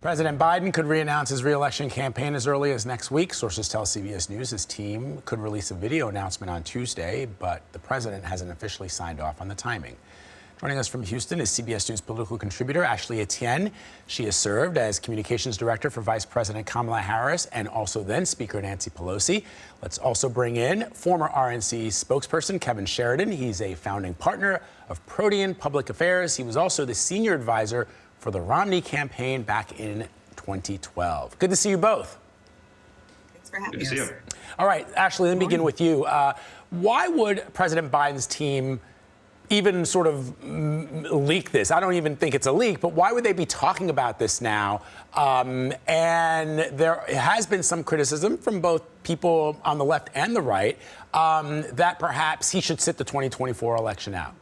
President Biden could re-announce his re-election campaign as early as next week. Sources tell CBS News his team could release a video announcement on Tuesday, but the president hasn't officially signed off on the timing. Joining us from Houston is CBS News political contributor Ashley Etienne. She has served as communications director for Vice President Kamala Harris and also then Speaker Nancy Pelosi. Let's also bring in former RNC spokesperson Kevin Sheridan. He's a founding partner of Protean Public Affairs. He was also the senior advisor for the Romney campaign back in 2012. Good to see you both. Thanks for having us. Good to see you. All right, Ashley, let me begin with you. Why would President Biden's team even sort of leak this? I don't even think it's a leak, but why would they be talking about this now? And there has been some criticism from both people on the left and the right that perhaps he should sit the 2024 election out.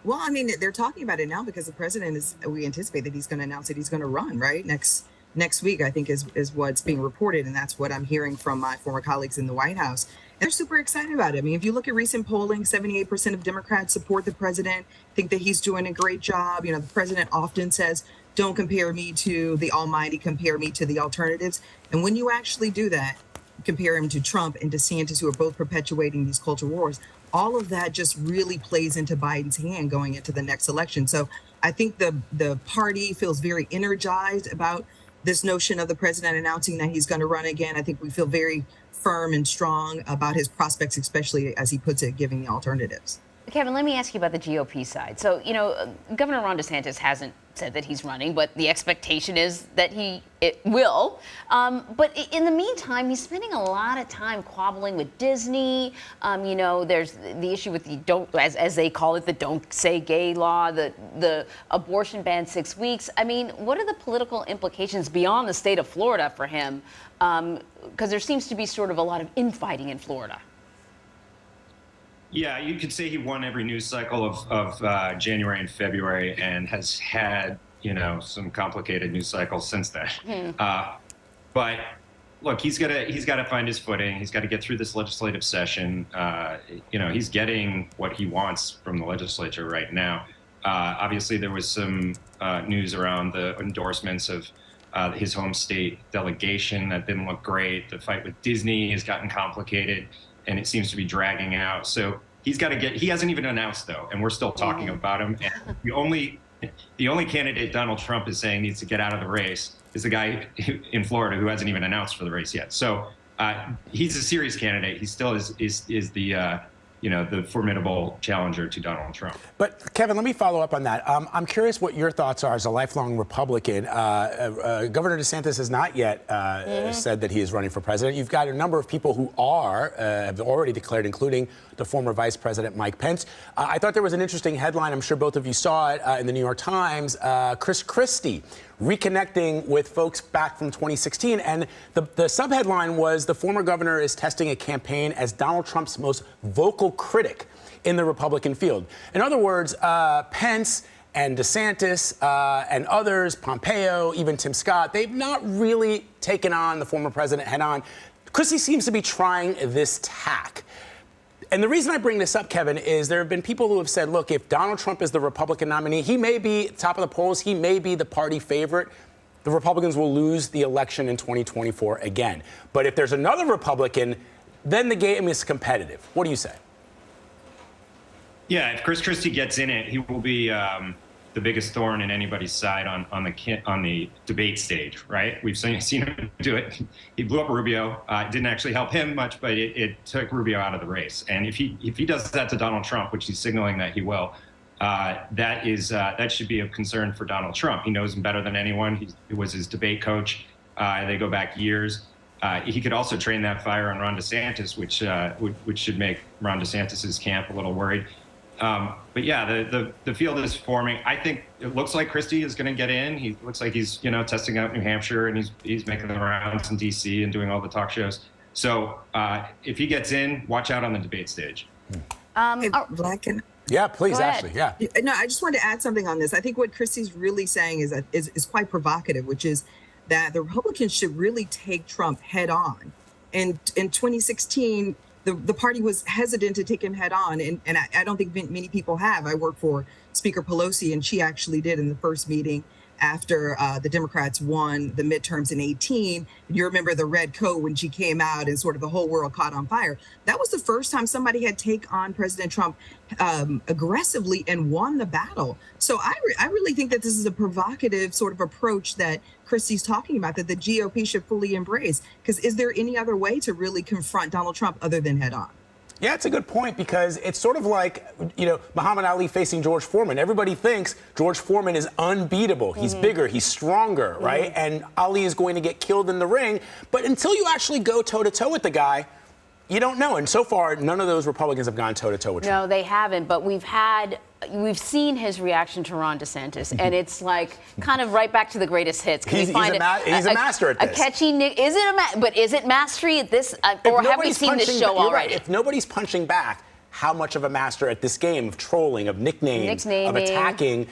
Well, I mean, they're talking about it now because the president we anticipate that he's going to announce that he's going to run, right? Next week, I think, is what's being reported. And that's what I'm hearing from my former colleagues in the White House. And they're super excited about it. I mean, if you look at recent polling, 78% of Democrats support the president, think that he's doing a great job. You know, the president often says, don't compare me to the almighty, compare me to the alternatives. And when you actually do that, compare him to Trump and DeSantis, who are both perpetuating these culture wars, all of that just really plays into Biden's hand going into the next election. So I think the party feels very energized about this notion of the president announcing that he's going to run again. I think we feel very firm and strong about his prospects, especially, as he puts it, giving the alternatives. Kevin, let me ask you about the GOP side. So, you know, Governor Ron DeSantis hasn't said that he's running, but the expectation is that it will. But in the meantime, he's spending a lot of time quabbling with Disney. You know, there's the issue with the as they call it, the don't say gay law, the abortion ban 6 weeks. I mean, what are the political implications beyond the state of Florida for him? Because there seems to be sort of a lot of infighting in Florida. Yeah, you could say he won every news cycle of January and February and has had, you know, some complicated news cycles since then. But look, he's got to find his footing. He's got to get through this legislative session. You know, he's getting what he wants from the legislature right now. Obviously, there was some news around the endorsements of his home state delegation that didn't look great. The fight with Disney has gotten complicated, and it seems to be dragging out. So he hasn't even announced, though, and we're still talking about him. And the only candidate Donald Trump is saying needs to get out of the race is the guy in Florida who hasn't even announced for the race yet. So he's a serious candidate. He still is the the formidable challenger to Donald Trump. But Kevin, let me follow up on that. I'm curious what your thoughts are as a lifelong Republican. Governor DeSantis has not yet said that he is running for president. You've got a number of people who have already declared, including the former Vice President Mike Pence. I thought there was an interesting headline. I'm sure both of you saw it in the New York Times. Chris Christie reconnecting with folks back from 2016. And the subheadline was, the former governor is testing a campaign as Donald Trump's most vocal critic in the Republican field. In other words, Pence and DeSantis and others, Pompeo, even Tim Scott, they've not really taken on the former president head on. Christie seems to be trying this tack. And the reason I bring this up, Kevin, is there have been people who have said, look, if Donald Trump is the Republican nominee, he may be top of the polls, he may be the party favorite. The Republicans will lose the election in 2024 again. But if there's another Republican, then the game is competitive. What do you say? Yeah, if Chris Christie gets in it, he will be the biggest thorn in anybody's side on the debate stage, right? We've seen him do it. He blew up Rubio. It didn't actually help him much, but it took Rubio out of the race. And if he does that to Donald Trump, which he's signaling that he will, that should be a concern for Donald Trump. He knows him better than anyone. He was his debate coach. They go back years. He could also train that fire on Ron DeSantis, which should make Ron DeSantis's camp a little worried. But yeah, the field is forming. I think it looks like Christie is going to get in. He looks like he's testing out New Hampshire, and he's making the rounds in D.C. and doing all the talk shows. So if he gets in, watch out on the debate stage. Yeah, please, Ashley. Yeah. No, I just wanted to add something on this. I think what Christie's really saying is quite provocative, which is that the Republicans should really take Trump head on. And in 2016, the party was hesitant to take him head on. And I don't think many people have. I work for Speaker Pelosi, and she actually did in the first meeting after the Democrats won the midterms in 18. You remember the red coat when she came out and sort of the whole world caught on fire. That was the first time somebody had take on President Trump aggressively and won the battle. So I really think that this is a provocative sort of approach that Christie's talking about, that the GOP should fully embrace. Because is there any other way to really confront Donald Trump other than head on? Yeah, it's a good point, because it's sort of like, Muhammad Ali facing George Foreman. Everybody thinks George Foreman is unbeatable. He's bigger, he's stronger, right? And Ali is going to get killed in the ring. But until you actually go toe-to-toe with the guy, you don't know. And so far, none of those Republicans have gone toe-to-toe with Trump. No, they haven't. But we've seen his reaction to Ron DeSantis, and it's like kind of right back to the greatest hits. He's a master at this. A catchy Nick. Is it mastery at this, or have we seen this show already? Right. If nobody's punching back, how much of a master at this game of trolling, of nicknames, of attacking?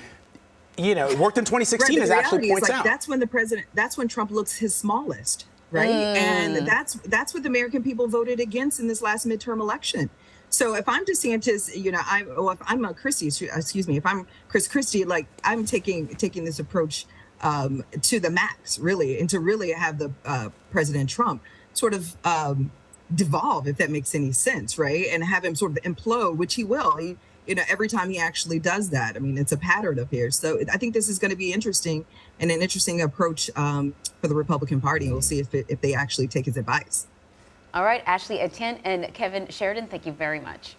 It worked in 2016, as Ashley points out. That's when Trump looks his smallest. Right. And that's what the American people voted against in this last midterm election. So if I'm DeSantis, if I'm a Christie, if I'm Chris Christie, like, I'm taking this approach to the max, really, and to really have the President Trump sort of devolve, if that makes any sense, right? And have him sort of implode, which he will. Every time he actually does that. I mean, it's a pattern of his. So I think this is going to be interesting, and an interesting approach for the Republican Party. We'll see if they actually take his advice. All right, Ashley Etienne and Kevin Sheridan, thank you very much.